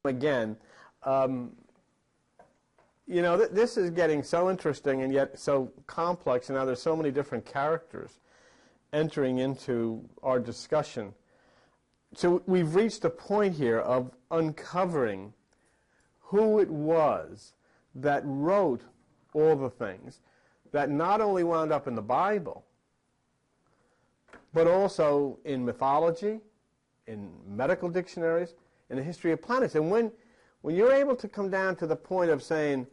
again. You know, this is getting so interesting and yet so complex, and now there's so many different characters entering into our discussion. So we've reached a point here of uncovering who it was that wrote all the things that not only wound up in the Bible, but also in mythology, in medical dictionaries, in the history of planets. And when you're able to come down to the point of saying,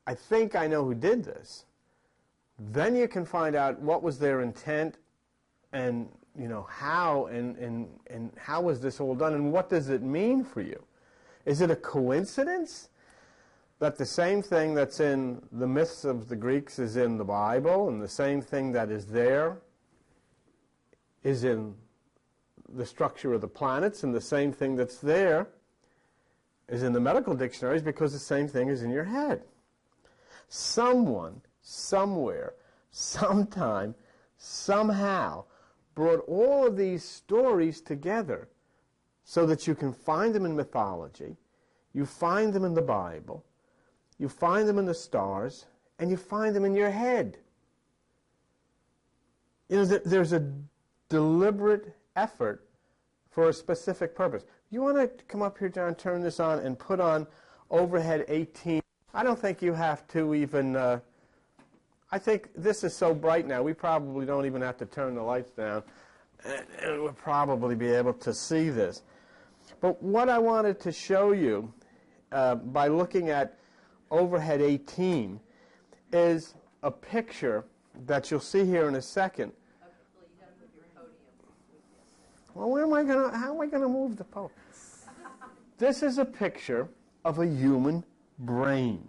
I think I know who did this, then you can find out what was their intent and, you know, how and how was this all done and what does it mean for you? Is it a coincidence that the same thing that's in the myths of the Greeks is in the Bible, and the same thing that is there is in the structure of the planets, and the same thing that's there is in the medical dictionaries because the same thing is in your head? Someone, somewhere, sometime, somehow brought all of these stories together so that you can find them in mythology, you find them in the Bible, you find them in the stars, and you find them in your head. You know, there's a deliberate effort for a specific purpose. You want to come up here, John, turn this on, and put on overhead 18. I don't think you have to even, I think this is so bright now, we probably don't even have to turn the lights down, and we'll probably be able to see this. But what I wanted to show you by looking at overhead 18 is a picture that you'll see here in a second. Well, how am I going to move the podium? This is a picture of a human brain.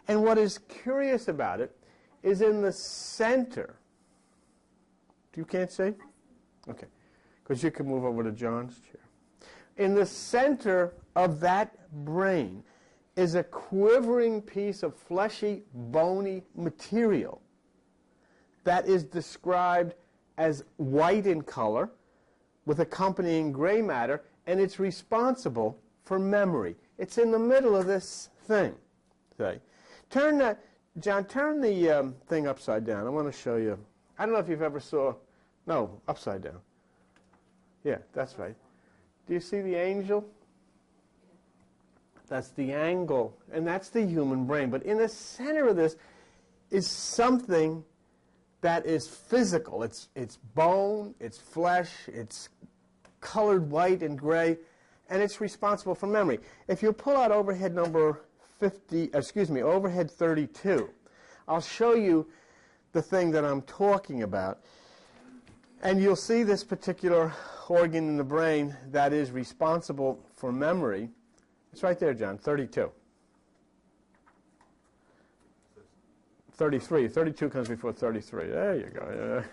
And what is curious about it is in the center. You can't see? Okay. Because you can move over to John's chair. In the center of that brain is a quivering piece of fleshy, bony material that is described as white in color with accompanying gray matter, and it's responsible for memory. It's in the middle of this thing. Okay. John, turn the thing upside down. I want to show you. I don't know if you've ever saw, no, upside down. Yeah, that's right. Do you see the angel? That's the angle, and that's the human brain. But in the center of this is something that is physical. It's bone, it's flesh, it's colored white and gray, and it's responsible for memory. If you pull out overhead number overhead 32, I'll show you the thing that I'm talking about. And you'll see this particular organ in the brain that is responsible for memory. It's right there, John, 32. 33. 32 comes before 33. There you go.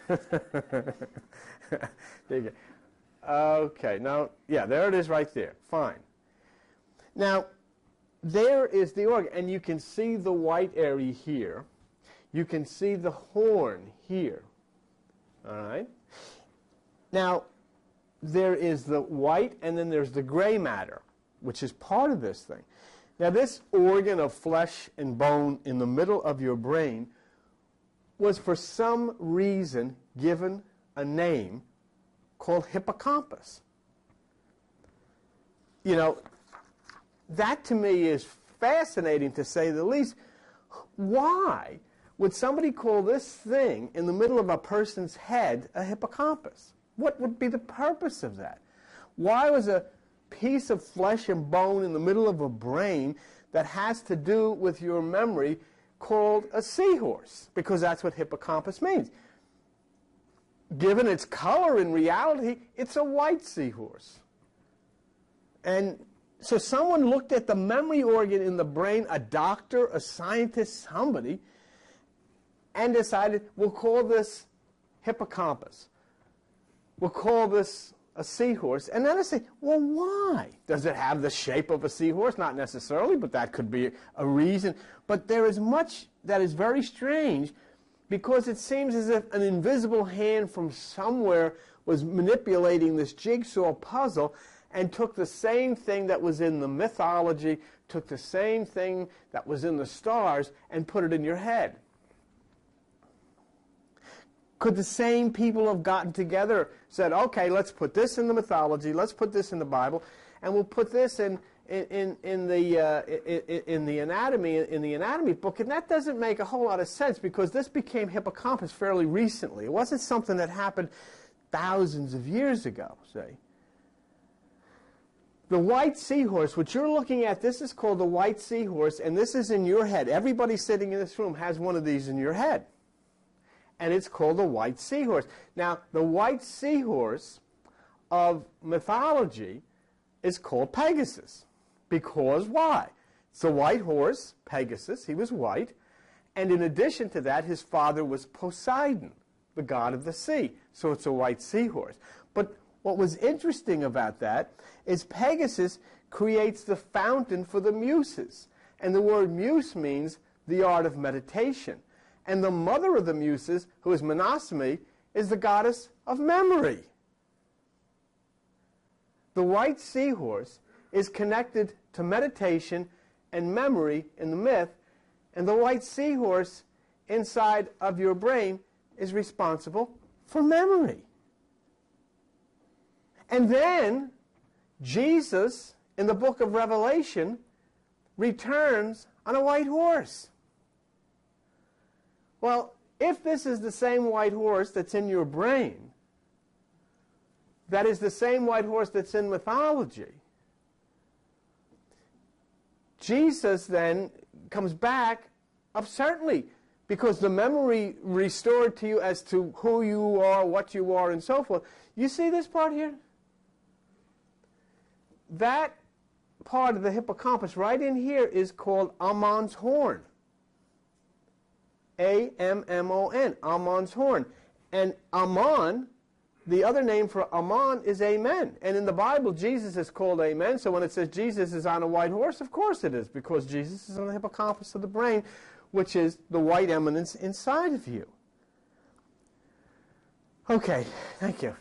There you go. Okay, now, yeah, there it is right there. Fine. Now, there is the organ, and you can see the white area here. You can see the horn here. All right? Now, there is the white, and then there's the gray matter, which is part of this thing. Now, this organ of flesh and bone in the middle of your brain was for some reason given a name called hippocampus. You know, that to me is fascinating, to say the least. Why would somebody call this thing in the middle of a person's head a hippocampus? What would be the purpose of that? Why was a piece of flesh and bone in the middle of a brain that has to do with your memory called a seahorse? Because that's what hippocampus means. Given its color, in reality, it's a white seahorse. And so someone looked at the memory organ in the brain, a doctor, a scientist, somebody, and decided, we'll call this hippocampus. We'll call this a seahorse. And then I say, well, why? Does it have the shape of a seahorse? Not necessarily, but that could be a reason. But there is much that is very strange, because it seems as if an invisible hand from somewhere was manipulating this jigsaw puzzle, and took the same thing that was in the mythology, took the same thing that was in the stars, and put it in your head? Could the same people have gotten together, said, okay, let's put this in the mythology, let's put this in the Bible, and we'll put this in the anatomy book, and that doesn't make a whole lot of sense because this became Hippocampus fairly recently. It wasn't something that happened thousands of years ago, say. The white seahorse, what you're looking at, this is called the white seahorse, and this is in your head. Everybody sitting in this room has one of these in your head, and it's called the white seahorse. Now, the white seahorse of mythology is called Pegasus. Because why? It's the white horse, Pegasus. He was white. And in addition to that, his father was Poseidon, the god of the sea. So it's a white seahorse. But what was interesting about that is Pegasus creates the fountain for the Muses. And the word muse means the art of meditation. And the mother of the Muses, who is Mnemosyne, is the goddess of memory. The white seahorse is connected to meditation and memory in the myth, and the white seahorse inside of your brain is responsible for memory. And then Jesus, in the book of Revelation, returns on a white horse. Well, if this is the same white horse that's in your brain, that is the same white horse that's in mythology, Jesus then comes back, certainly, because the memory restored to you as to who you are, what you are, and so forth. You see this part here? That part of the hippocampus right in here is called Ammon's horn. A-M-M-O-N, Ammon's horn. And Ammon, the other name for Ammon is Amen. And in the Bible, Jesus is called Amen. So when it says Jesus is on a white horse, of course it is, because Jesus is on the hippocampus of the brain, which is the white eminence inside of you. Okay, thank you.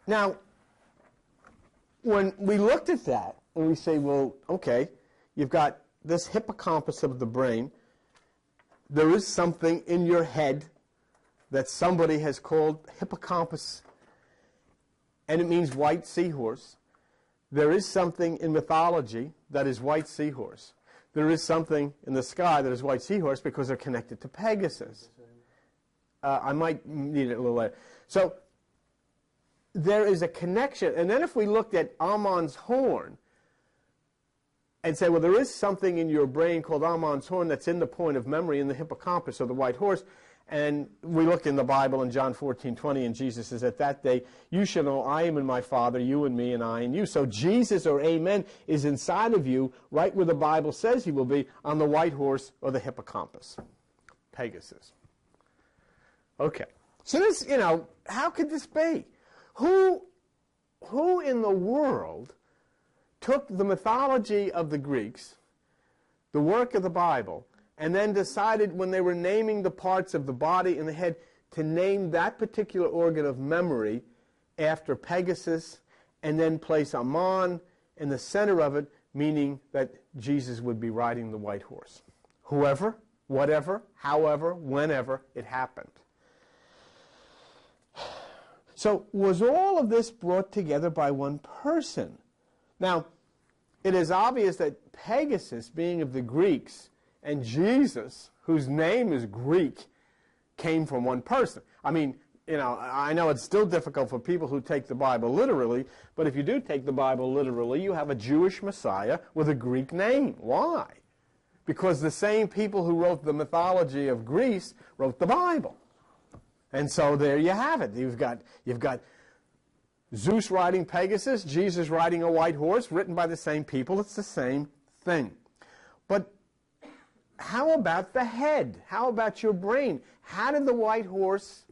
Now, when we looked at that, and we say, well, okay, you've got this hippocampus of the brain. There is something in your head that somebody has called hippocampus, and it means white seahorse. There is something in mythology that is white seahorse. There is something in the sky that is white seahorse because they're connected to Pegasus. I might need it a little later. So there is a connection. And then if we looked at Ammon's horn and say, well, there is something in your brain called Ammon's horn that's in the point of memory in the hippocampus or the white horse. And we look in the Bible in John 14:20, and Jesus says, at that day, you shall know I am in my Father, you and me, and I in you. So Jesus, or Amen, is inside of you, right where the Bible says he will be, on the white horse or the hippocampus, Pegasus. Okay. So this, how could this be? Who in the world took the mythology of the Greeks, the work of the Bible, and then decided when they were naming the parts of the body and the head to name that particular organ of memory after Pegasus, and then place Ammon in the center of it, meaning that Jesus would be riding the white horse? Whoever, whatever, however, whenever it happened. So was all of this brought together by one person? Now, it is obvious that Pegasus, being of the Greeks, and Jesus, whose name is Greek, came from one person. I mean, I know it's still difficult for people who take the Bible literally, but if you do take the Bible literally, you have a Jewish Messiah with a Greek name. Why? Because the same people who wrote the mythology of Greece wrote the Bible. And so there you have it. You've got Zeus riding Pegasus, Jesus riding a white horse, written by the same people. It's the same thing. But how about the head? How about your brain? How did the white horse,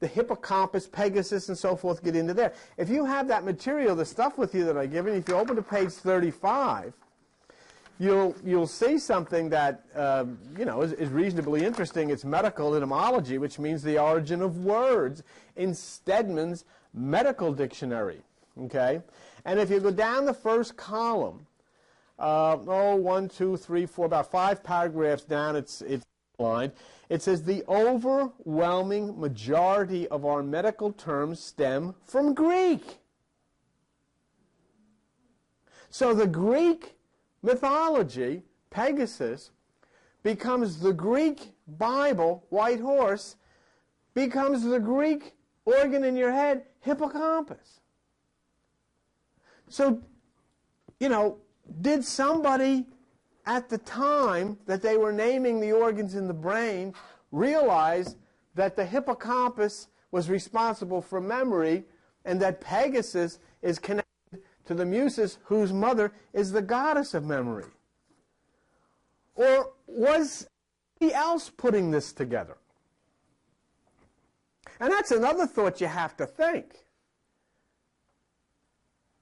the hippocampus, Pegasus, and so forth get into there? If you have that material, the stuff with you that I given, if you open to page 35, you'll see something that is reasonably interesting. It's medical etymology, which means the origin of words, in Stedman's Medical Dictionary. Okay, and if you go down the first column, 1, 2, 3, 4, about 5 paragraphs down, it's line. It says the overwhelming majority of our medical terms stem from Greek. So the Greek mythology, Pegasus, becomes the Greek Bible, white horse, becomes the Greek organ in your head, hippocampus. So, did somebody at the time that they were naming the organs in the brain realize that the hippocampus was responsible for memory and that Pegasus is connected to the Muses, whose mother is the goddess of memory? Or was somebody else putting this together? And that's another thought you have to think.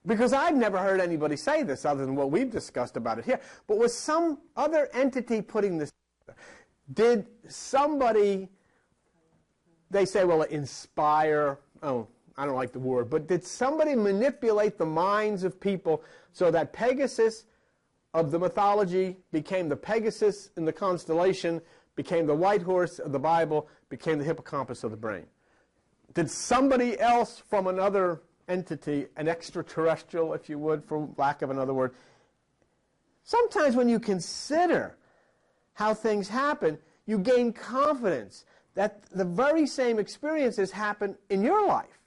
Because I've never heard anybody say this other than what we've discussed about it here. But was some other entity putting this together? Did somebody, they say, well, inspire, I don't like the word, but did somebody manipulate the minds of people so that Pegasus of the mythology became the Pegasus in the constellation, became the white horse of the Bible, became the hippocampus of the brain? Did somebody else from another entity, an extraterrestrial, if you would, for lack of another word? Sometimes when you consider how things happen, you gain confidence that the very same experiences happen in your life.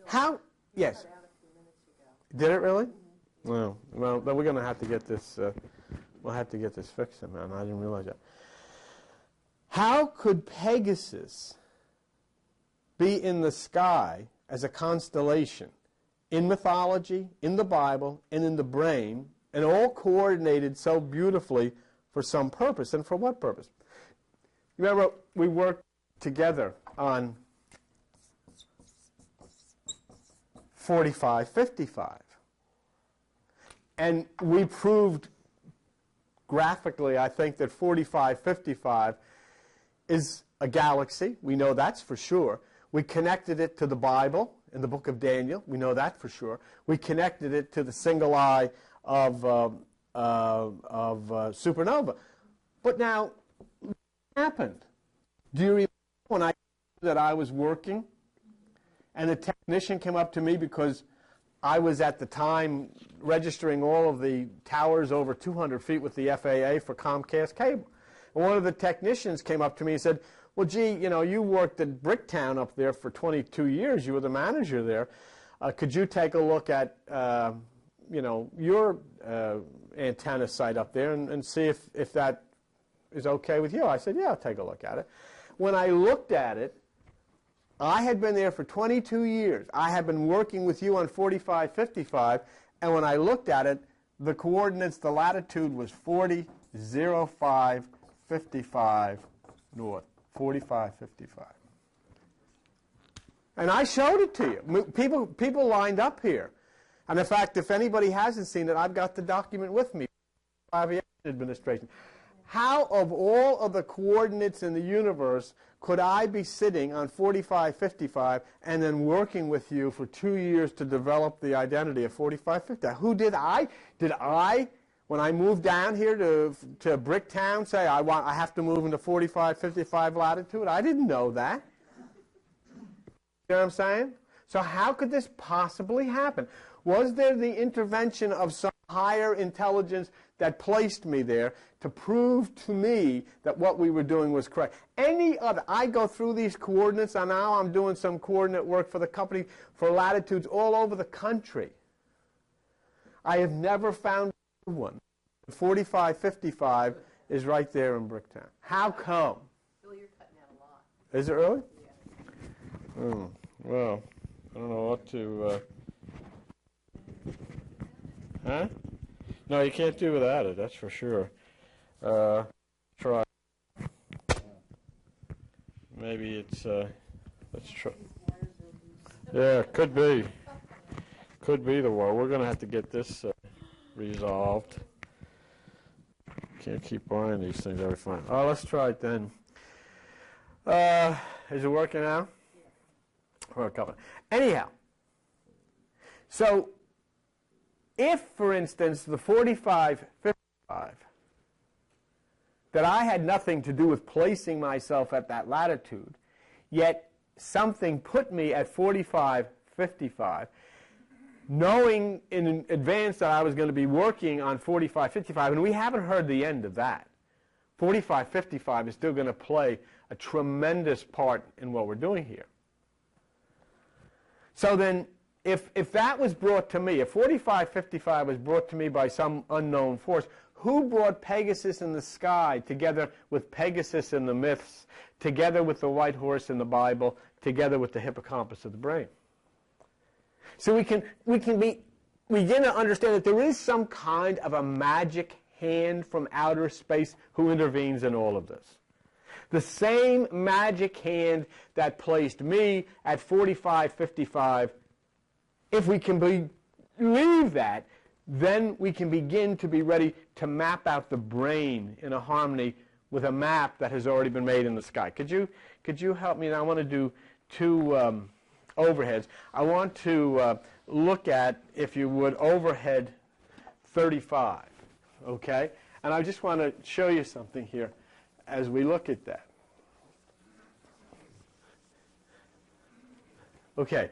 How? Yes. Did it really? Well, then we're going to have to get this. We'll have to get this fixed, man. I didn't realize that. How could Pegasus be in the sky as a constellation in mythology, in the Bible, and in the brain, and all coordinated so beautifully for some purpose? And for what purpose? You remember we worked together on 4555. And we proved graphically, I think, that 4555 is a galaxy. We know that's for sure. We connected it to the Bible in the book of Daniel. We know that for sure. We connected it to the single eye of supernova. But now, what happened? Do you remember when I that I was working and a technician came up to me because I was at the time registering all of the towers over 200 feet with the FAA for Comcast cable. And one of the technicians came up to me and said, well, gee, you worked at Bricktown up there for 22 years. You were the manager there. Could you take a look at, your antenna site up there and see if that is okay with you? I said, yeah, I'll take a look at it. When I looked at it, I had been there for 22 years. I had been working with you on 4555, and when I looked at it, the coordinates, the latitude was 40.0555 north. 4555. And I showed it to you. People lined up here. And in fact, if anybody hasn't seen it, I've got the document with me. Aviation Administration. How of all of the coordinates in the universe could I be sitting on 4555 and then working with you for 2 years to develop the identity of 4555? Who did I? Did I, when I moved down here to Bricktown, say I have to move into 4555 latitude? I didn't know that. You know what I'm saying? So how could this possibly happen? Was there the intervention of some higher intelligence that placed me there to prove to me that what we were doing was correct? Any other, I go through these coordinates, and now I'm doing some coordinate work for the company for latitudes all over the country. I have never found one. 4555 is right there in Bricktown. How come? Bill, you're cutting out a lot. Is it really? Yeah. Oh, well, I don't know what to... Huh? No, you can't do without it, that's for sure. Try. Maybe it's, let's try. Yeah, could be. Could be the war. We're going to have to get this resolved. can't keep buying these things every time. Oh, let's try it then. Is it working now? For a couple. Anyhow, so if, for instance, the 45, 55, that I had nothing to do with placing myself at that latitude, yet something put me at 45, 55, knowing in advance that I was going to be working on 45, 55, and we haven't heard the end of that. 45, 55 is still going to play a tremendous part in what we're doing here. So then, if that was brought to me, if 45, 55 was brought to me by some unknown force, who brought Pegasus in the sky together with Pegasus in the myths, together with the white horse in the Bible, together with the hippocampus of the brain? So we can begin to understand that there is some kind of a magic hand from outer space who intervenes in all of this. The same magic hand that placed me at 45, 55, if we can believe that, then we can begin to be ready to map out the brain in a harmony with a map that has already been made in the sky. Could you help me? Now I want to do two overheads. I want to look at, if you would, overhead 35, okay? And I just want to show you something here as we look at that. Okay.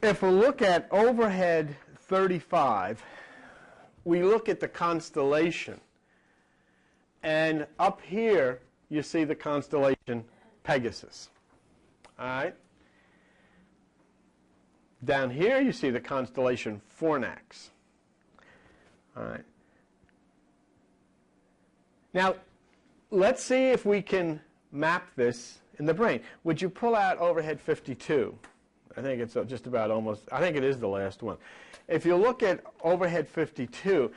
If we look at overhead 35, we look at the constellation. And up here, you see the constellation Pegasus. All right? Down here, you see the constellation Fornax. All right. Now, let's see if we can map this in the brain. Would you pull out overhead 52? I think it's just about almost, I think it is the last one. If you look at overhead 52,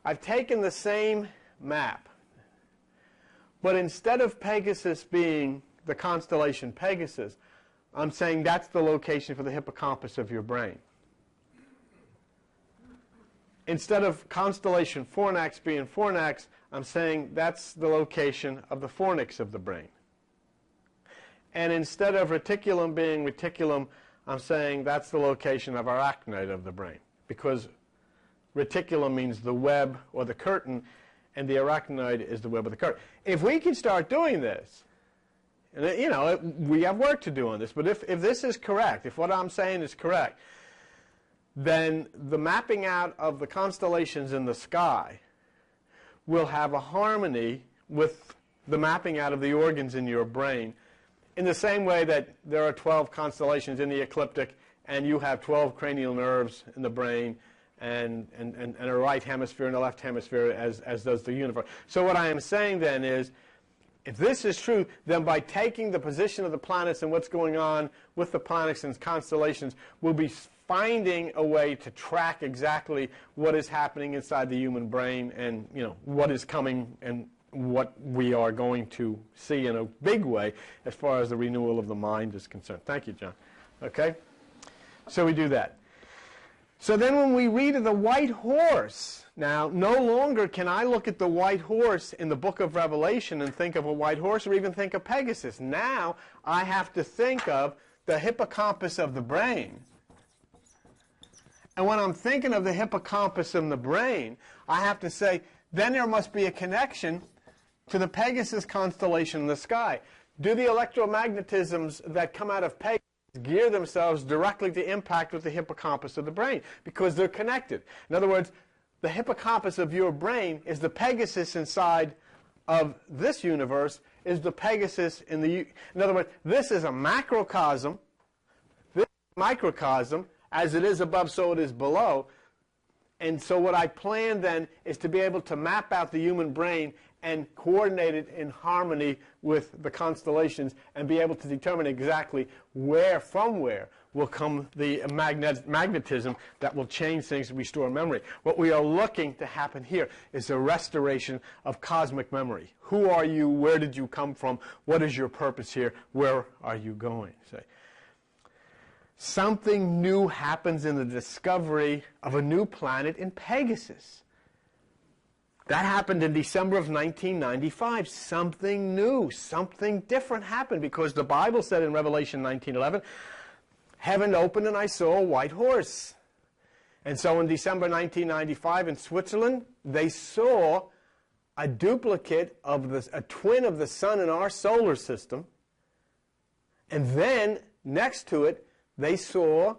I've taken the same map, but instead of Pegasus being the constellation Pegasus, I'm saying that's the location for the hippocampus of your brain. Instead of constellation Fornax being Fornax, I'm saying that's the location of the fornix of the brain. And instead of reticulum being reticulum, I'm saying that's the location of arachnoid of the brain, because reticulum means the web or the curtain, and the arachnoid is the web of the curtain. If we can start doing this, and you know, we have work to do on this, but if this is correct, if what I'm saying is correct, then the mapping out of the constellations in the sky will have a harmony with the mapping out of the organs in your brain, in the same way that there are 12 constellations in the ecliptic, and you have 12 cranial nerves in the brain, and a right hemisphere and a left hemisphere, as does the universe. So what I am saying then is, if this is true, then by taking the position of the planets and what's going on with the planets and constellations, we'll be finding a way to track exactly what is happening inside the human brain, and you know what is coming and what we are going to see in a big way as far as the renewal of the mind is concerned. Thank you, John. Okay? So we do that. So then when we read of the white horse, now no longer can I look at the white horse in the book of Revelation and think of a white horse or even think of Pegasus. Now I have to think of the hippocampus of the brain. And when I'm thinking of the hippocampus in the brain, I have to say, then there must be a connection to the Pegasus constellation in the sky. Do the electromagnetisms that come out of Pegasus gear themselves directly to impact with the hippocampus of the brain? Because they're connected. In other words, the hippocampus of your brain is the Pegasus inside of this universe, is the Pegasus in the... In other words, this is a macrocosm, this is a microcosm, as it is above, so it is below. And so what I plan then is to be able to map out the human brain and coordinate it in harmony with the constellations and be able to determine exactly from where will come the magnetism that will change things and restore memory. What we are looking to happen here is a restoration of cosmic memory. Who are you? Where did you come from? What is your purpose here? Where are you going? Say, something new happens in the discovery of a new planet in Pegasus. That happened in December of 1995. Something new, something different happened, because the Bible said in Revelation 19:11, heaven opened and I saw a white horse. And so in December 1995 in Switzerland, they saw a duplicate of a twin of the sun in our solar system. And then next to it, they saw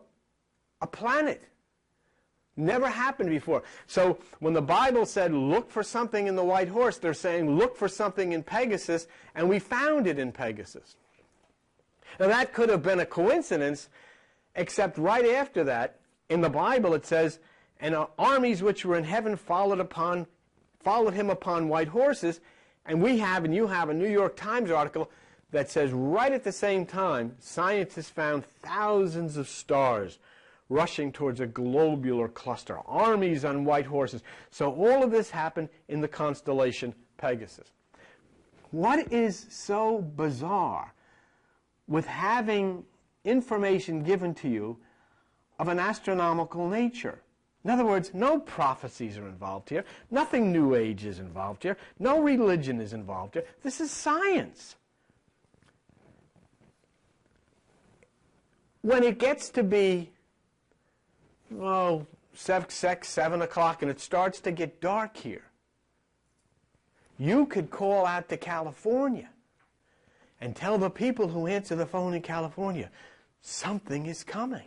a planet. Never happened before. So when the Bible said, look for something in the white horse, they're saying, look for something in Pegasus, and we found it in Pegasus. Now that could have been a coincidence, except right after that, in the Bible it says, and armies which were in heaven followed him upon white horses, and we have, and you have, a New York Times article that says right at the same time, scientists found thousands of stars rushing towards a globular cluster, armies on white horses. So all of this happened in the constellation Pegasus. What is so bizarre with having information given to you of an astronomical nature? In other words, no prophecies are involved here. Nothing New Age is involved here. No religion is involved here. This is science. When it gets to be 7 o'clock and it starts to get dark here, you could call out to California and tell the people who answer the phone in California, something is coming.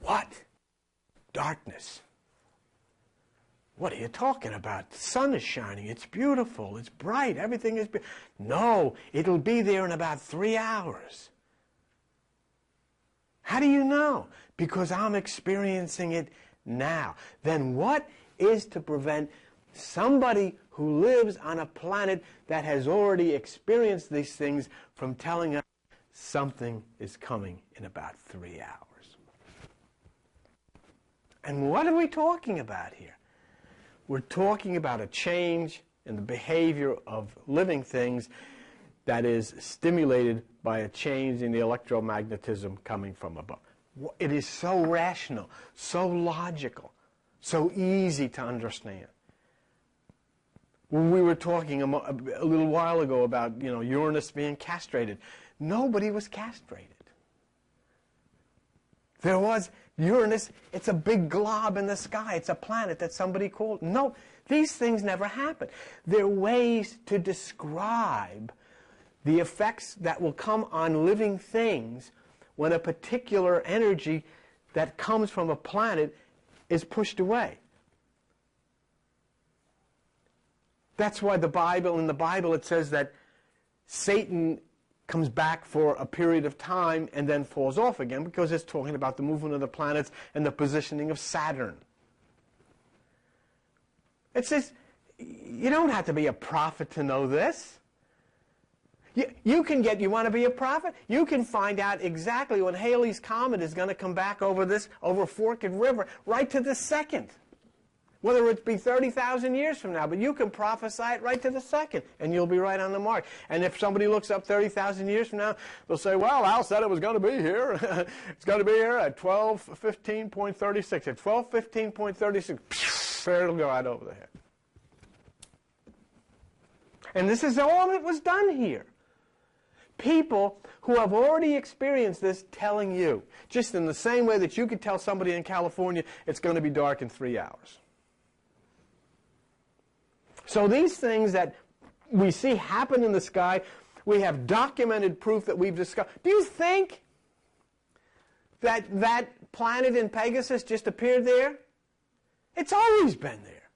What? Darkness. What are you talking about? The sun is shining. It's beautiful. It's bright. Everything is beautiful. No, it'll be there in about 3 hours. How do you know? Because I'm experiencing it now. Then what is to prevent somebody who lives on a planet that has already experienced these things from telling us something is coming in about 3 hours? And what are we talking about here? We're talking about a change in the behavior of living things that is stimulated by a change in the electromagnetism coming from above. It is so rational, so logical, so easy to understand. When we were talking a little while ago about, Uranus being castrated, nobody was castrated. There was Uranus, it's a big glob in the sky. It's a planet that somebody called. No, these things never happen. They're ways to describe the effects that will come on living things when a particular energy that comes from a planet is pushed away. That's why in the Bible it says that Satan comes back for a period of time and then falls off again, because it's talking about the movement of the planets and the positioning of Saturn. It says, you don't have to be a prophet to know this. You want to be a prophet? You can find out exactly when Halley's Comet is going to come back over Forked River, right to the second. Whether it be 30,000 years from now, but you can prophesy it right to the second, and you'll be right on the mark. And if somebody looks up 30,000 years from now, they'll say, well, Al said it was going to be here. It's going to be here at 12:15.36. At 12:15.36, it'll go right over the head. And this is all that was done here. People who have already experienced this telling you, just in the same way that you could tell somebody in California it's going to be dark in 3 hours. So these things that we see happen in the sky, we have documented proof that we've discovered. Do you think that that planet in Pegasus just appeared there? It's always been there.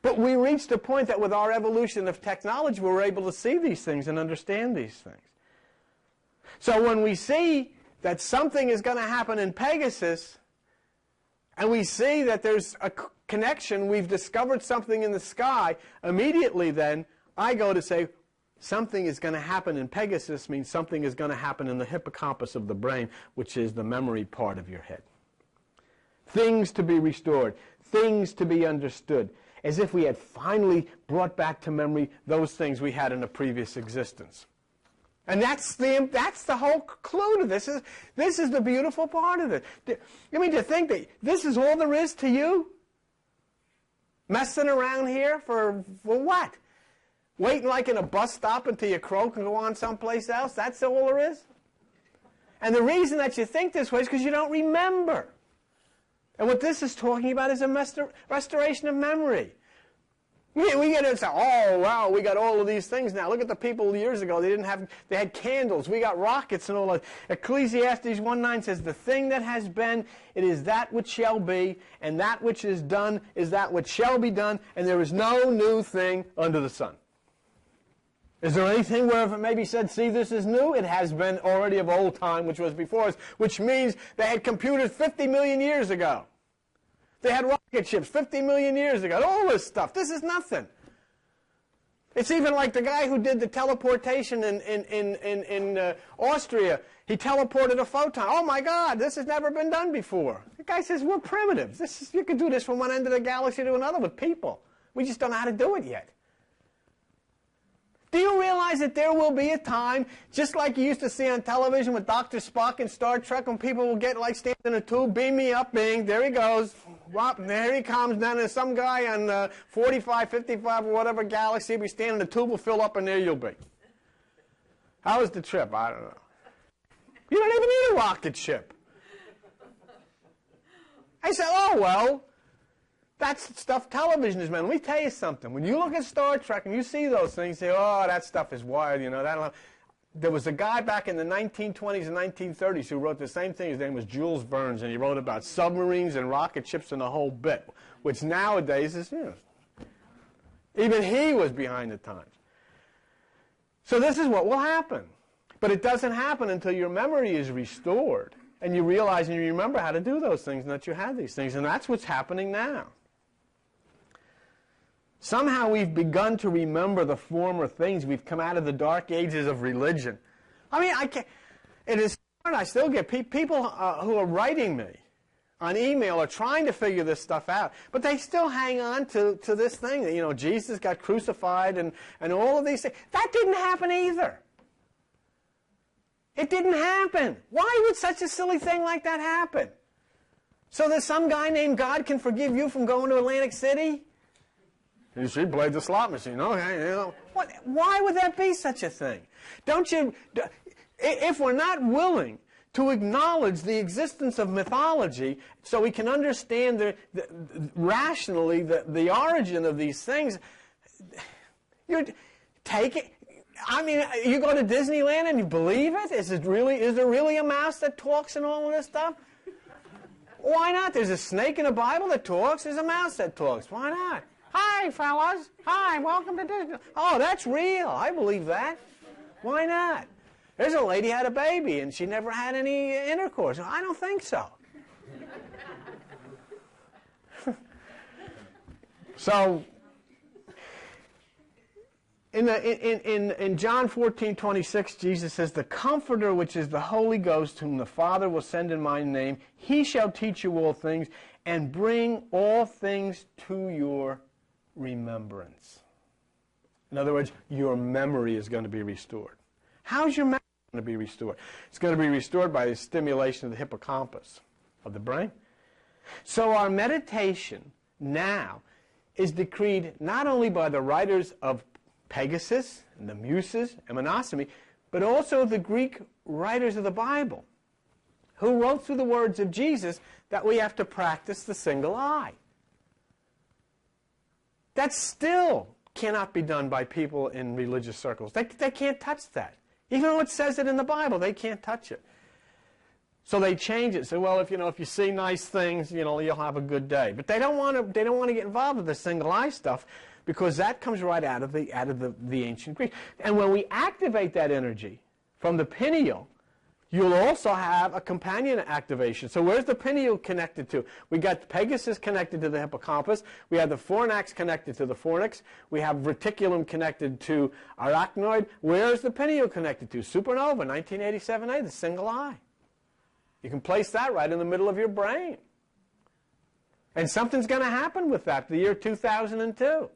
But we reached a point that with our evolution of technology, we're able to see these things and understand these things. So when we see that something is going to happen in Pegasus, and we see that there's a connection, we've discovered something in the sky, immediately then I go to say, something is going to happen in Pegasus means something is going to happen in the hippocampus of the brain, which is the memory part of your head. Things to be restored, things to be understood, as if we had finally brought back to memory those things we had in a previous existence. And that's the whole clue to this. This is the beautiful part of it. I mean, to think that this is all there is to you? Messing around here for what? Waiting like in a bus stop until you croak and go on someplace else? That's all there is? And the reason that you think this way is because you don't remember. And what this is talking about is a restoration of memory. We get to say, oh, wow, we got all of these things now. Look at the people years ago. They had candles. We got rockets and all that. Ecclesiastes 1:9 says, the thing that has been, it is that which shall be, and that which is done is that which shall be done, and there is no new thing under the sun. Is there anything where if it maybe said, see, this is new? It has been already of old time, which was before us, which means they had computers 50 million years ago. They had rocket ships 50 million years ago. All this stuff. This is nothing. It's even like the guy who did the teleportation in Austria. He teleported a photon. Oh my God, this has never been done before. The guy says, we're primitives. You can do this from one end of the galaxy to another with people. We just don't know how to do it yet. Do you realize that there will be a time, just like you used to see on television with Dr. Spock in Star Trek, when people will get like stand in a tube, beam me up, bing, there he goes, whop, there he comes, then there's some guy on 45, 55, or whatever galaxy will be standing, the tube will fill up, and there you'll be. How was the trip? I don't know. You don't even need a rocket ship. I said, oh, well, that's the stuff television is meant. Let me tell you something. When you look at Star Trek and you see those things, you say, oh, that stuff is wild, you know. There was a guy back in the 1920s and 1930s who wrote the same thing. His name was Jules Verne's, and he wrote about submarines and rocket ships and the whole bit, which nowadays is, you know, even he was behind the times. So this is what will happen. But it doesn't happen until your memory is restored, and you realize and you remember how to do those things and that you had these things, and that's what's happening now. Somehow we've begun to remember the former things. We've come out of the dark ages of religion. I mean, it is hard. I still get people who are writing me on email are trying to figure this stuff out, but they still hang on to this thing that, you know, Jesus got crucified and all of these things. That didn't happen either. It didn't happen. Why would such a silly thing like that happen? So that some guy named God can forgive you from going to Atlantic City? She played the slot machine. Okay, you know. Why would that be such a thing? Don't you? If we're not willing to acknowledge the existence of mythology, so we can understand rationally the origin of these things, you take it. I mean, you go to Disneyland and you believe it? Is there really a mouse that talks and all of this stuff? Why not? There's a snake in the Bible that talks. There's a mouse that talks. Why not? Hi, fellas. Hi, welcome to Disney. Oh, that's real. I believe that. Why not? There's a lady had a baby and she never had any intercourse. I don't think so. So, in John 14:26, Jesus says, the Comforter, which is the Holy Ghost, whom the Father will send in my name, he shall teach you all things and bring all things to your remembrance. In other words, your memory is going to be restored. How's your memory going to be restored? It's going to be restored by the stimulation of the hippocampus of the brain. So our meditation now is decreed not only by the writers of Pegasus and the Muses and Monasemi, but also the Greek writers of the Bible, who wrote through the words of Jesus that we have to practice the single eye. That still cannot be done by people in religious circles. They can't touch that. Even though it says it in the Bible, they can't touch it. So they change it. Say, well, if you see nice things, you'll have a good day. But they don't want to get involved with the single eye stuff, because that comes right out of the ancient Greek. And when we activate that energy from the pineal, you'll also have a companion activation. So where's the pineal connected to? We got Pegasus connected to the hippocampus. We have the fornax connected to the fornix. We have reticulum connected to arachnoid. Where's the pineal connected to? Supernova, 1987A, the single eye. You can place that right in the middle of your brain. And something's going to happen with that, the year 2002.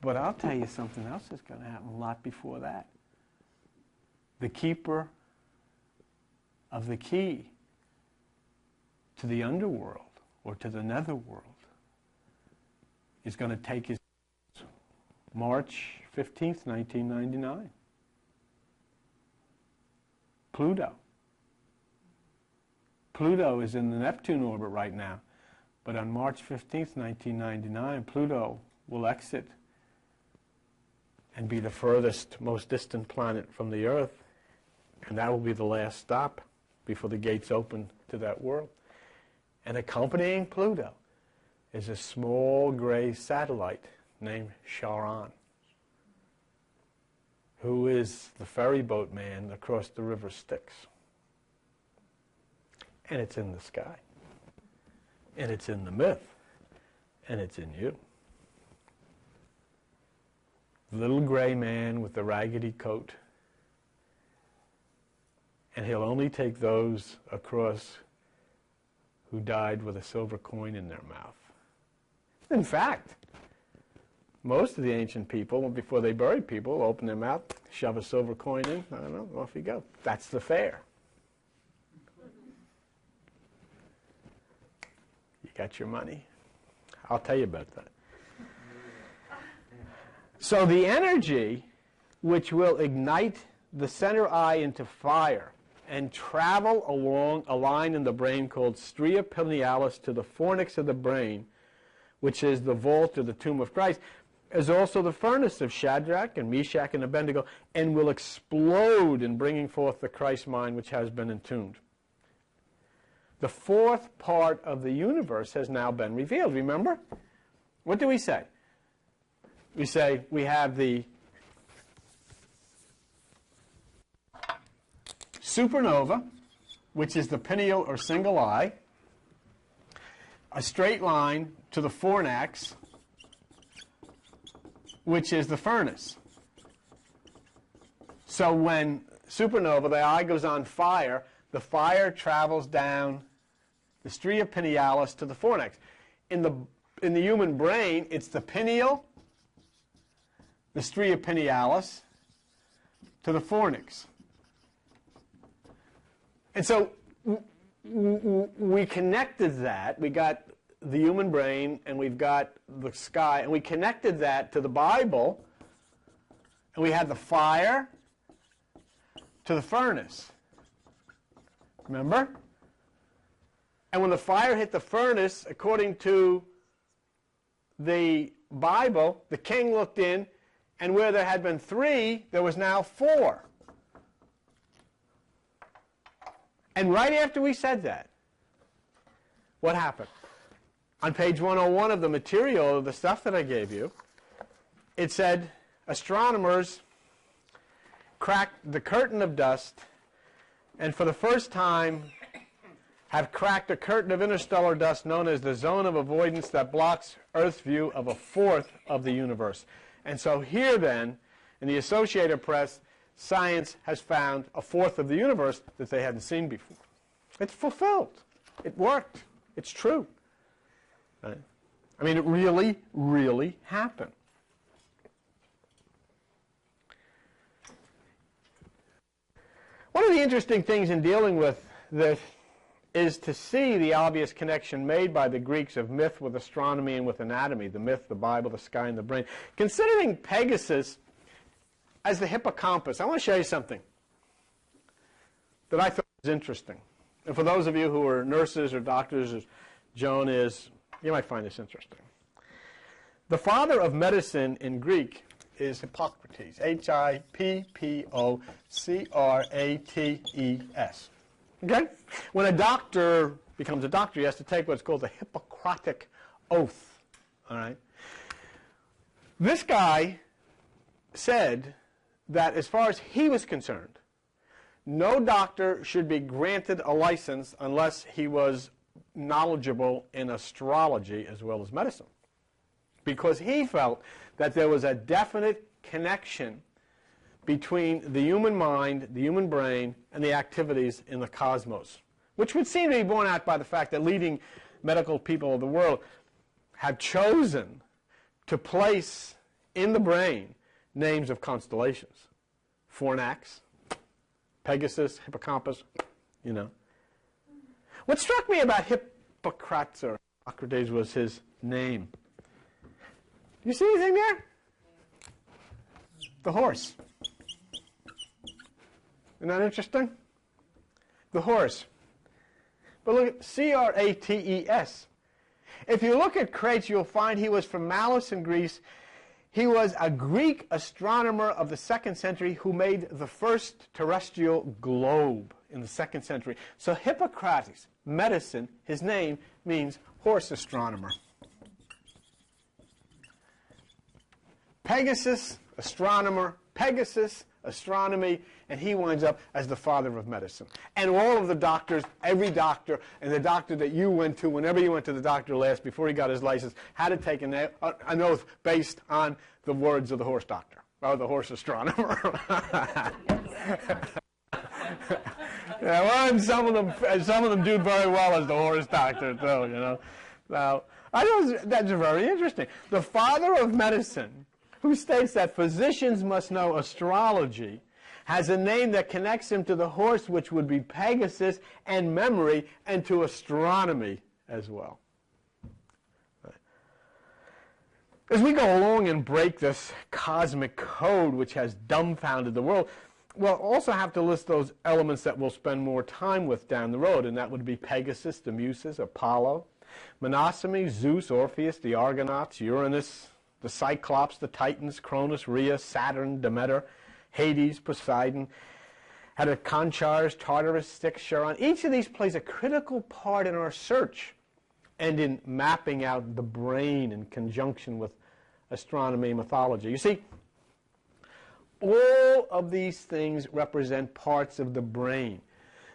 But I'll tell you something else is going to happen a lot before that. The keeper of the key to the underworld or to the netherworld is going to take his March 15th, 1999. Pluto. Pluto is in the Neptune orbit right now, but on March 15th, 1999, Pluto will exit and be the furthest, most distant planet from the Earth, and that will be the last stop before the gates open to that world. And accompanying Pluto is a small gray satellite named Charon, who is the ferry boat man across the river Styx. And it's in the sky. And it's in the myth. And it's in you. The little gray man with the raggedy coat. And he'll only take those across who died with a silver coin in their mouth. In fact, most of the ancient people, before they buried people, open their mouth, shove a silver coin in, I don't know, off you go. That's the fare. You got your money. I'll tell you about that. So the energy which will ignite the center eye into fire and travel along a line in the brain called stria pinealis to the fornix of the brain, which is the vault or the tomb of Christ, is also the furnace of Shadrach and Meshach and Abednego, and will explode in bringing forth the Christ mind which has been entombed. The fourth part of the universe has now been revealed. Remember? What do we say? We say we have the supernova, which is the pineal or single eye, a straight line to the fornax, which is the furnace. So when supernova, the eye goes on fire, the fire travels down the stria pinealis to the fornax. In the human brain, it's the pineal, the stria pinealis, to the fornix. And so we connected that. We got the human brain, and we've got the sky, and we connected that to the Bible, and we had the fire to the furnace. Remember? And when the fire hit the furnace, according to the Bible, the king looked in, and where there had been 3, there was now 4. And right after we said that, what happened? On page 101 of the material, of the stuff that I gave you, it said astronomers cracked the curtain of dust, and for the first time have cracked a curtain of interstellar dust known as the zone of avoidance that blocks Earth's view of a fourth of the universe. And so here then, in the Associated Press, science has found a fourth of the universe that they hadn't seen before. It's fulfilled. It worked. It's true. Right? I mean, it really, really happened. One of the interesting things in dealing with this is to see the obvious connection made by the Greeks of myth with astronomy and with anatomy, the myth, the Bible, the sky, and the brain. Considering Pegasus as the hippocampus, I want to show you something that I thought was interesting. And for those of you who are nurses or doctors, as Joan is, you might find this interesting. The father of medicine in Greek is Hippocrates, Hippocrates. Okay? When a doctor becomes a doctor, he has to take what's called the Hippocratic Oath. All right? This guy said that as far as he was concerned, no doctor should be granted a license unless he was knowledgeable in astrology as well as medicine, because he felt that there was a definite connection between the human mind, the human brain, and the activities in the cosmos, which would seem to be borne out by the fact that leading medical people of the world have chosen to place in the brain names of constellations. Fornax, Pegasus, Hippocampus, you know. What struck me about Hippocrates, or Hippocrates was his name. You see anything there? The horse. Isn't that interesting? The horse. But look at Crates. If you look at Crates, you'll find he was from Malos in Greece. He was a Greek astronomer of the 2nd century who made the first terrestrial globe in the 2nd century. So Hippocrates, medicine, his name means horse astronomer. Pegasus, astronomer. Pegasus, astronomy. And he winds up as the father of medicine. And all of the doctors, every doctor, and the doctor that you went to, whenever you went to the doctor last, before he got his license, had to take an oath based on the words of the horse doctor, or the horse astronomer. Yeah, well, and some of them do very well as the horse doctor, too, you know. Now, I know that's very interesting. The father of medicine, who states that physicians must know astrology, has a name that connects him to the horse, which would be Pegasus, and memory, and to astronomy as well. As we go along and break this cosmic code which has dumbfounded the world, we'll also have to list those elements that we'll spend more time with down the road, and that would be Pegasus, the Muses, Apollo, Mnemosyne, Zeus, Orpheus, the Argonauts, Uranus, the Cyclops, the Titans, Cronus, Rhea, Saturn, Demeter, Hades, Poseidon, Conchars, Tartarus, Styx, Charon. Each of these plays a critical part in our search and in mapping out the brain in conjunction with astronomy and mythology. You see, all of these things represent parts of the brain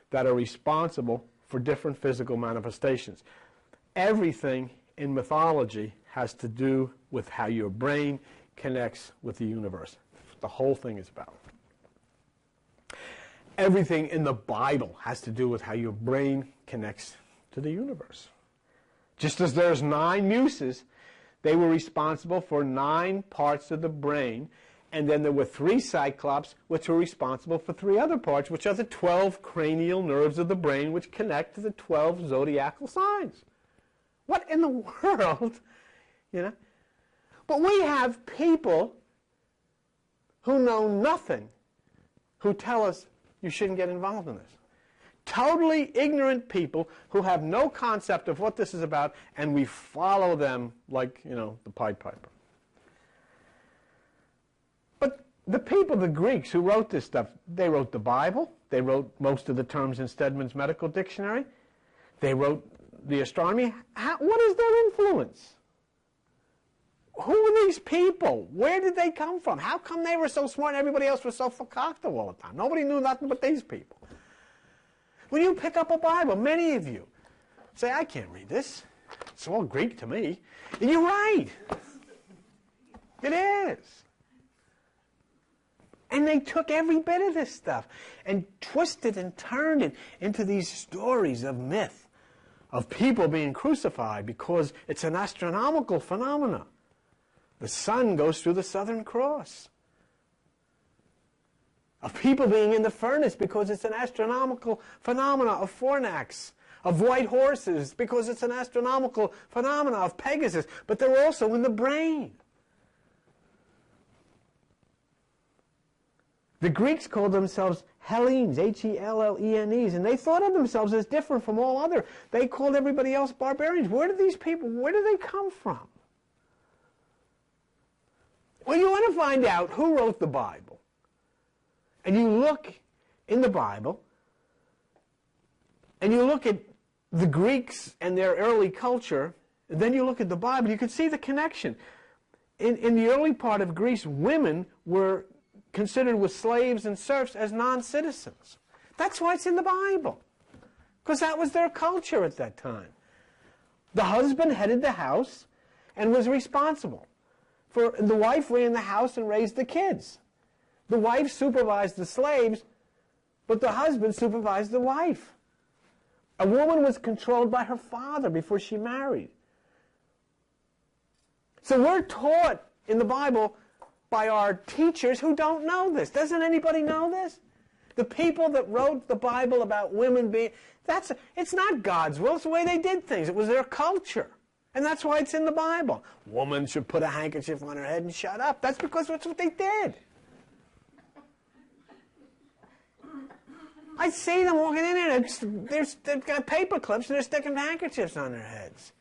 that are responsible for different physical manifestations. Everything in mythology has to do with how your brain connects with the universe. The whole thing is about. Everything in the Bible has to do with how your brain connects to the universe. Just as there's 9 Muses, they were responsible for 9 parts of the brain, and then there were 3 Cyclops, which were responsible for 3 other parts, which are the 12 cranial nerves of the brain, which connect to the 12 zodiacal signs. What in the world, you know? But we have people who know nothing, who tell us you shouldn't get involved in this. Totally ignorant people who have no concept of what this is about, and we follow them like, you know, the Pied Piper. But the people, the Greeks who wrote this stuff, they wrote the Bible, they wrote most of the terms in Stedman's Medical Dictionary, they wrote the astronomy. What is their influence? Who are these people? Where did they come from? How come they were so smart and everybody else was so fakakta all the time? Nobody knew nothing but these people. When you pick up a Bible, many of you say, I can't read this. It's all Greek to me. And you're right. It is. And they took every bit of this stuff and twisted and turned it into these stories of myth, of people being crucified because it's an astronomical phenomenon. The sun goes through the Southern Cross. Of people being in the furnace because it's an astronomical phenomena of fornax. Of white horses because it's an astronomical phenomena of Pegasus. But they're also in the brain. The Greeks called themselves Hellenes, Hellenes, and they thought of themselves as different from all other. They called everybody else barbarians. Where did these people, where do they come from? Well, you want to find out who wrote the Bible. And you look in the Bible, and you look at the Greeks and their early culture, and then you look at the Bible, you can see the connection. In the early part of Greece, women were considered with slaves and serfs as non-citizens. That's why it's in the Bible, because that was their culture at that time. The husband headed the house and was responsible. For the wife ran the house and raised the kids. The wife supervised the slaves, but the husband supervised the wife. A woman was controlled by her father before she married. So we're taught in the Bible by our teachers who don't know this. Doesn't anybody know this? The people that wrote the Bible about women being, it's not God's will, it's the way they did things. It was their culture. And that's why it's in the Bible. Woman should put a handkerchief on her head and shut up. That's because that's what they did. I see them walking in there. They've got paper clips and they're sticking handkerchiefs on their heads.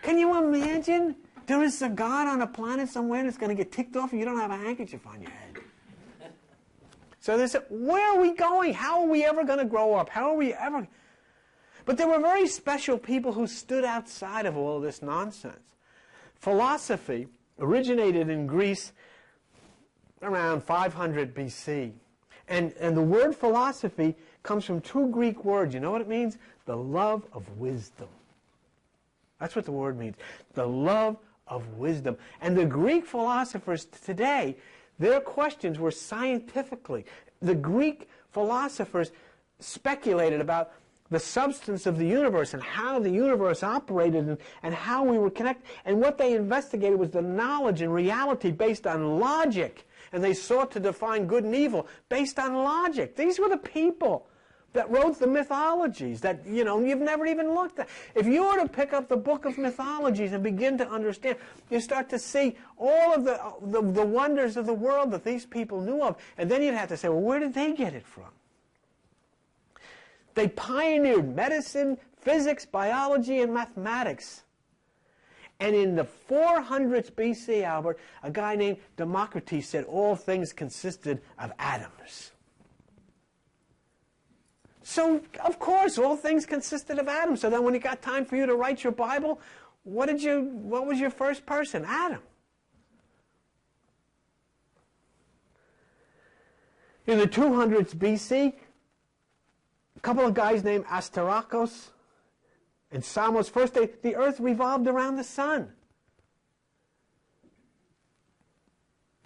Can you imagine? There is a God on a planet somewhere that's going to get ticked off and you don't have a handkerchief on your head. So they said, where are we going? How are we ever going to grow up? How are we ever... But there were very special people who stood outside of all this nonsense. Philosophy originated in Greece around 500 BC. And the word philosophy comes from two Greek words. You know what it means? The love of wisdom. That's what the word means. The love of wisdom. And the Greek philosophers today, their questions were scientifically. The Greek philosophers speculated about the substance of the universe and how the universe operated and how we were connected. And what they investigated was the knowledge and reality based on logic. And they sought to define good and evil based on logic. These were the people that wrote the mythologies that, you've never even looked at. If you were to pick up the book of mythologies and begin to understand, you start to see all of the wonders of the world that these people knew of. And then you'd have to say, well, where did they get it from? They pioneered medicine, physics, biology, and mathematics. And in the 400s BC, Albert, a guy named Democritus said all things consisted of atoms. So, of course, all things consisted of atoms. So then when it got time for you to write your Bible, what was your first person? Adam. In the 200s BC, a couple of guys named Asterakos and Samos, first the earth revolved around the sun.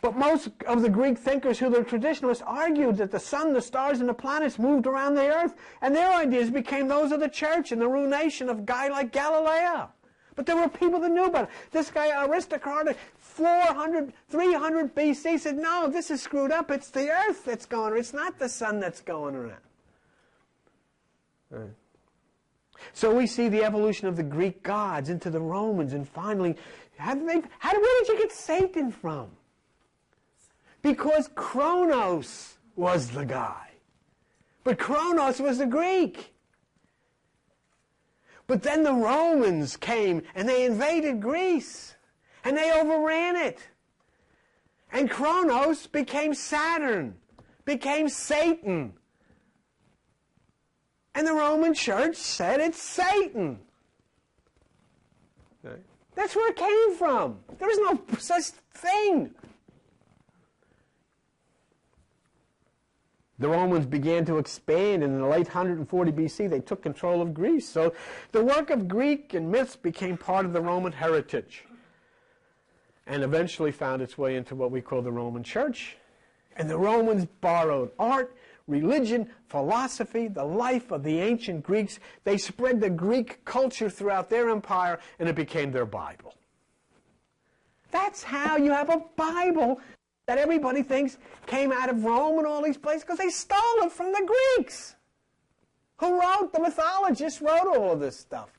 But most of the Greek thinkers who were traditionalists argued that the sun, the stars, and the planets moved around the earth, and their ideas became those of the church and the ruination of a guy like Galileo. But there were people that knew about it. This guy, Aristocratus, 300 BC, said, no, this is screwed up. It's the earth that's going around. It's not the sun that's going around. Right. So we see the evolution of the Greek gods into the Romans, and finally, where did you get Satan from? Because Kronos was the guy. But Kronos was the Greek. But then the Romans came and they invaded Greece. And they overran it. And Kronos became Saturn, became Satan. And the Roman Church said it's Satan. Okay. That's where it came from. There was no such thing. The Romans began to expand, and in the late 140 BC, they took control of Greece. So the work of Greek and myths became part of the Roman heritage and eventually found its way into what we call the Roman Church. And the Romans borrowed art, religion, philosophy, the life of the ancient Greeks. They spread the Greek culture throughout their empire, and it became their Bible. That's how you have a Bible that everybody thinks came out of Rome and all these places, because they stole it from the Greeks. Who wrote? The mythologists wrote all of this stuff.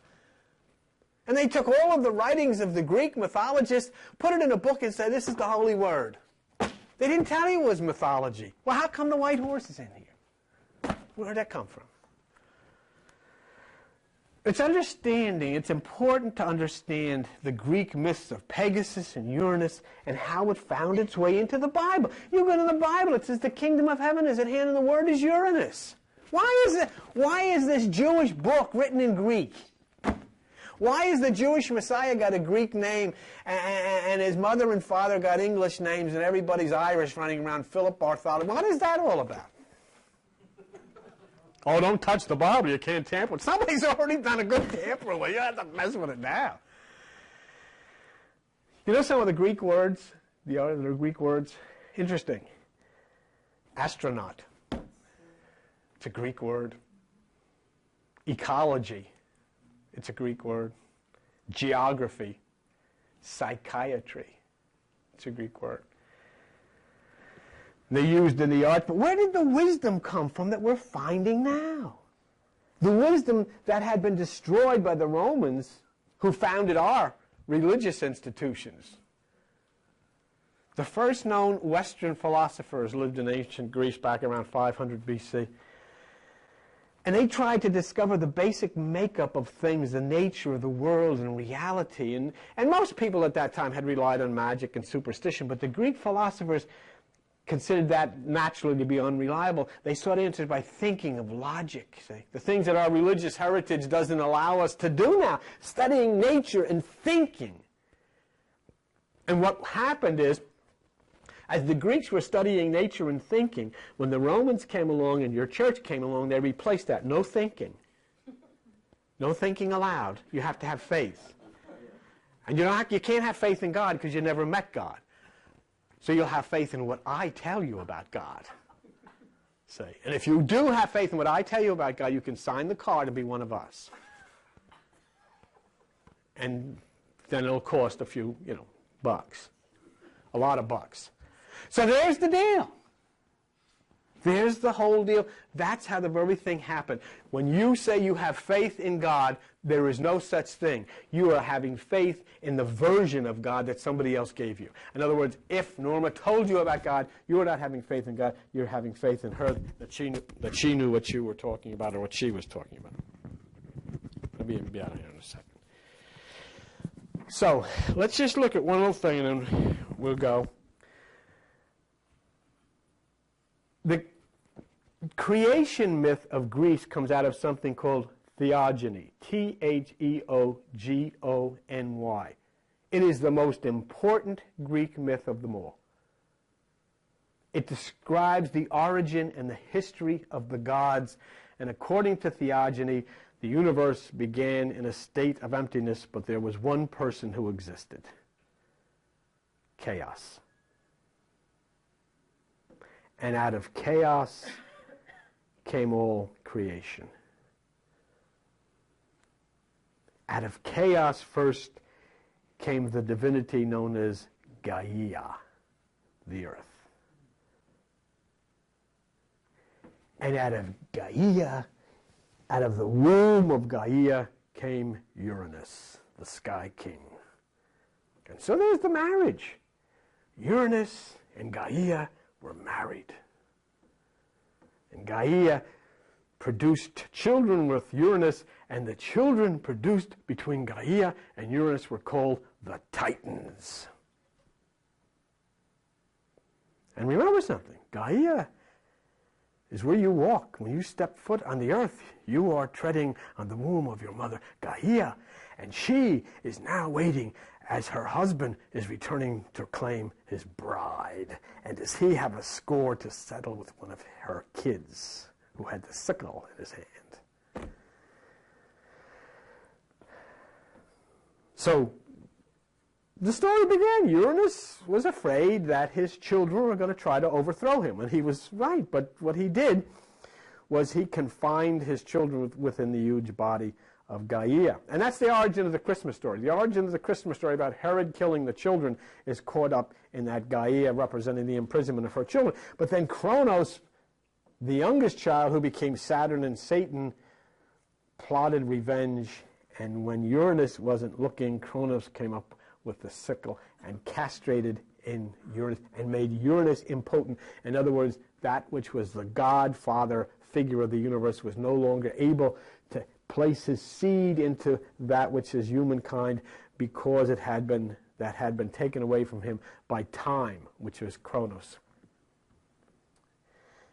And they took all of the writings of the Greek mythologists, put it in a book and said, this is the holy word. They didn't tell you it was mythology. Well, how come the white horse is in here? Where did that come from? It's important to understand the Greek myths of Pegasus and Uranus and how it found its way into the Bible. You go to the Bible, it says the kingdom of heaven is at hand and the word is Uranus. Why is this Jewish book written in Greek? Why is the Jewish Messiah got a Greek name and his mother and father got English names and everybody's Irish running around Philip Bartholomew? What is that all about? Oh, don't touch the Bible. You can't tamper with it. Somebody's already done a good tampering with it. You have to mess with it now. You know some of the Greek words? The other Greek words? Interesting. Astronaut. It's a Greek word. Ecology. It's a Greek word. Geography. Psychiatry. It's a Greek word. They used in the art, but where did the wisdom come from that we're finding now? The wisdom that had been destroyed by the Romans who founded our religious institutions. The first known Western philosophers lived in ancient Greece back around 500 BC. And they tried to discover the basic makeup of things, the nature of the world and reality. And most people at that time had relied on magic and superstition, but the Greek philosophers considered that naturally to be unreliable. They sought answers by thinking of logic, see? The things that our religious heritage doesn't allow us to do now, studying nature and thinking. And what happened is, as the Greeks were studying nature and thinking, when the Romans came along and your church came along, they replaced that. No thinking. No thinking allowed. You have to have faith. And you can't have faith in God because you never met God. So you'll have faith in what I tell you about God. See? And if you do have faith in what I tell you about God, you can sign the card to be one of us. And then it'll cost a few, bucks. A lot of bucks. So there's the deal. There's the whole deal. That's how the very thing happened. When you say you have faith in God, there is no such thing. You are having faith in the version of God that somebody else gave you. In other words, if Norma told you about God, you are not having faith in God. You're having faith in her that she knew what you were talking about or what she was talking about. Let me be out of here in a second. So let's just look at one little thing and then we'll go. The creation myth of Greece comes out of something called Theogony, Theogony. It is the most important Greek myth of them all. It describes the origin and the history of the gods, and according to Theogony, the universe began in a state of emptiness, but there was one person who existed. Chaos. And out of chaos came all creation. Out of chaos first came the divinity known as Gaia, the earth. And out of Gaia, out of the womb of Gaia, came Uranus, the sky king. And so there's the marriage. Uranus and Gaia were married. And Gaia produced children with Uranus, and the children produced between Gaia and Uranus were called the Titans. And remember something, Gaia is where you walk. When you step foot on the earth, you are treading on the womb of your mother, Gaia, and she is now waiting as her husband is returning to claim his bride. And does he have a score to settle with one of her kids who had the sickle in his hand? So the story began. Uranus was afraid that his children were going to try to overthrow him. And he was right. But what he did was he confined his children within the huge body of Gaia. And that's the origin of the Christmas story. The origin of the Christmas story about Herod killing the children is caught up in that Gaia representing the imprisonment of her children. But then Kronos, the youngest child who became Saturn and Satan, plotted revenge. And when Uranus wasn't looking, Kronos came up with the sickle and castrated in Uranus and made Uranus impotent. In other words, that which was the godfather figure of the universe was no longer able to place his seed into that which is humankind because that had been taken away from him by time, which was Kronos.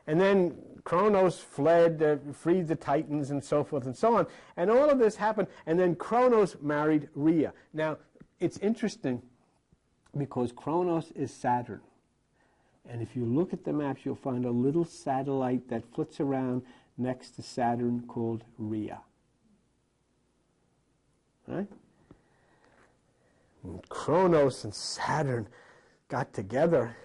And then Kronos fled, freed the Titans and so forth and so on. And all of this happened. And then Kronos married Rhea. Now, it's interesting because Kronos is Saturn. And if you look at the maps, you'll find a little satellite that flits around next to Saturn called Rhea. Right? And Kronos and Saturn got together.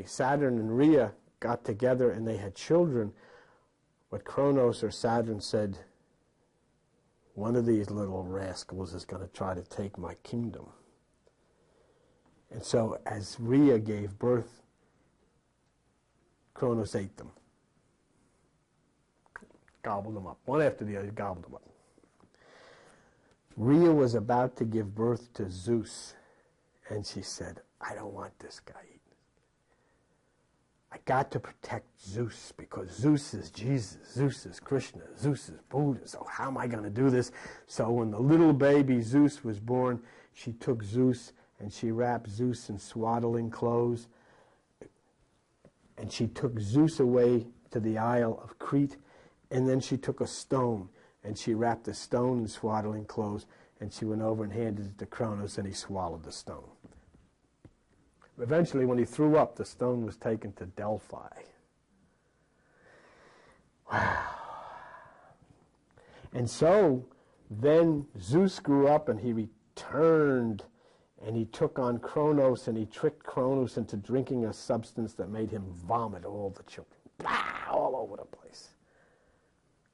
Saturn and Rhea got together and they had children. But Kronos or Saturn said, one of these little rascals is going to try to take my kingdom. And so as Rhea gave birth, Kronos ate them. Gobbled them up. One after the other, gobbled them up. Rhea was about to give birth to Zeus, and she said, I don't want this guy eating. I got to protect Zeus because Zeus is Jesus, Zeus is Krishna, Zeus is Buddha, so how am I going to do this? So when the little baby Zeus was born, she took Zeus and she wrapped Zeus in swaddling clothes, and she took Zeus away to the Isle of Crete, and then she took a stone and she wrapped the stone in swaddling clothes, and she went over and handed it to Kronos, and he swallowed the stone. Eventually, when he threw up, the stone was taken to Delphi. Wow. And so then Zeus grew up and he returned, and he took on Kronos, and he tricked Kronos into drinking a substance that made him vomit all the children. Blah, all over the place.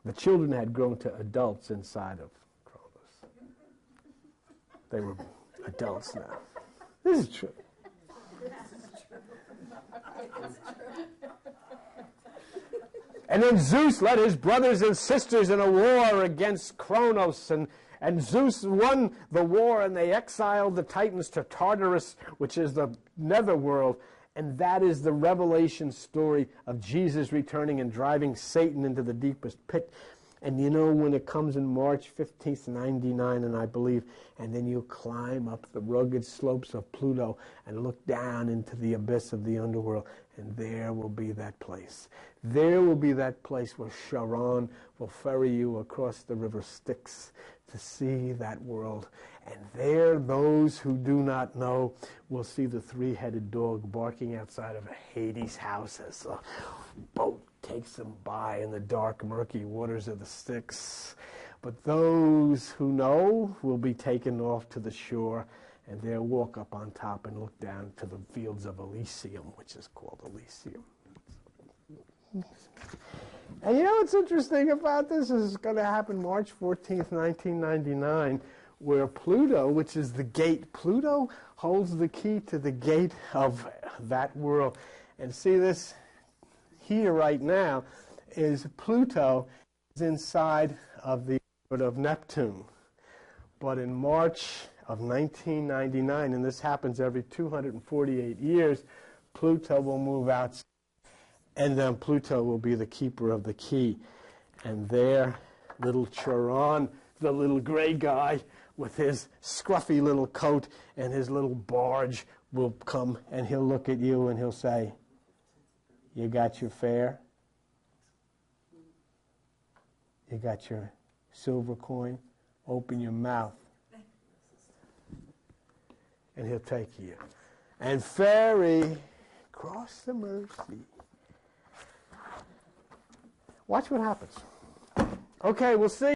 The children had grown to adults inside of Kronos. They were adults now. This is true. And then Zeus led his brothers and sisters in a war against Kronos, and Zeus won the war, and they exiled the Titans to Tartarus, which is the netherworld, and that is the revelation story of Jesus returning and driving Satan into the deepest pit. And you know, when it comes in March 15th, 99, and I believe, and then you climb up the rugged slopes of Pluto and look down into the abyss of the underworld, and there will be that place. There will be that place where Charon will ferry you across the river Styx to see that world. And there, those who do not know will see the three-headed dog barking outside of a Hades house as a boat takes them by in the dark, murky waters of the Styx. But those who know will be taken off to the shore, and they'll walk up on top and look down to the fields of Elysium, which is called Elysium. And you know what's interesting about this is going to happen March 14th, 1999, where Pluto, which is the gate, Pluto holds the key to the gate of that world. And see this here right now is Pluto is inside of the orbit of Neptune. But in March of 1999, and this happens every 248 years, Pluto will move out, and then Pluto will be the keeper of the key. And there, little Charon, the little gray guy with his scruffy little coat and his little barge will come, and he'll look at you and he'll say, you got your fare? You got your silver coin? Open your mouth. And he'll take you. And ferry, cross the Mersey. Watch what happens. Okay, we'll see.